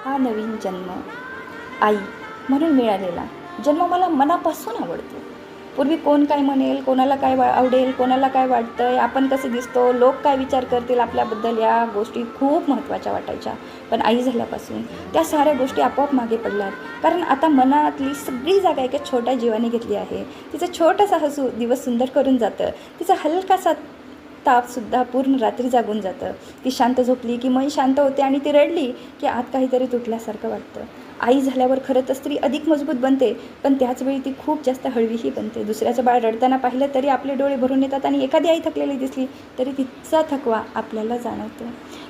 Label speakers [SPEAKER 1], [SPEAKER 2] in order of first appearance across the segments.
[SPEAKER 1] हा नवीन जन्म आई म्हणून मिळालेला जन्म मला मनापासून आवडतो. पूर्वी कोण काय म्हणेल, कोणाला काय आवडेल, कोणाला काय वाटतं आहे, आपण कसे दिसतो, लोक काय विचार करतील आपल्याबद्दल, या गोष्टी खूप महत्त्वाच्या वाटायच्या. पण आई झाल्यापासून त्या साऱ्या गोष्टी आपोआप मागे पडल्यात. कारण आता मनातली सगळी जागा एका छोट्या जीवाने घेतली आहे. तिचं छोटासा हसू दिवस सुंदर करून जातं. तिचा हलकासा तापसुद्धा पूर्ण रात्री जागून जातं. ती शांत झोपली की मन शांत होते आणि ती रडली की आत काहीतरी तुटल्यासारखं वाटतं. आई झाल्यावर खरं तर स्त्री अधिक मजबूत बनते, पण त्याचवेळी ती खूप जास्त हळवीही बनते. दुसऱ्याचं बाळ रडताना पाहिलं तरी आपले डोळे भरून येतात आणि एखादी आई थकलेली दिसली तरी तिचा थकवा आपल्याला जाणवतो.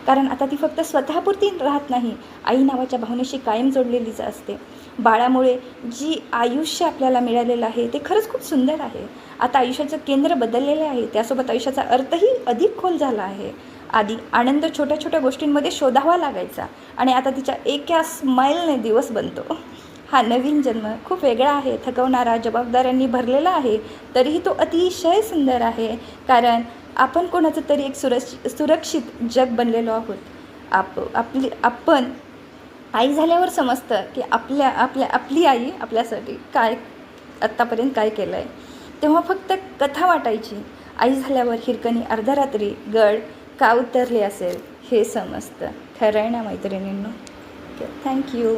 [SPEAKER 1] कारण आता ती फक्त स्वतःपुरती राहत नाही, आई नावाच्या भावनेशी कायम जोडलेलीच असते. बाळामुळे जी आयुष्य आपल्याला मिळालेलं आहे ते खरंच खूप सुंदर आहे. आता आयुष्याचं केंद्र बदललेलं आहे, त्यासोबत आयुष्याचा अर्थही अधिक खोल झाला आहे. आधी आनंद छोट्या छोट्या गोष्टींमध्ये शोधावा लागायचा आणि आता तिच्या एका स्माईलने दिवस बनतो. हा नवीन जन्म खूप वेगळा आहे, थकवणारा, जबाबदाऱ्यांनी भरलेला आहे, तरीही तो अतिशय सुंदर आहे. कारण आपण कोणाचं तरी एक सुरक्षित जग बनलेलो आहोत. आपण आई झाल्यावर समजतं की आपली आई आपल्यासाठी काय आत्तापर्यंत काय केलं आहे. तेव्हा फक्त कथा वाटायची. आई झाल्यावर हिरकणी अर्ध्या रात्री गड का उतरले असेल हे समजतं. खरं आहे ना मैत्रिणींनो? Okay, thank you.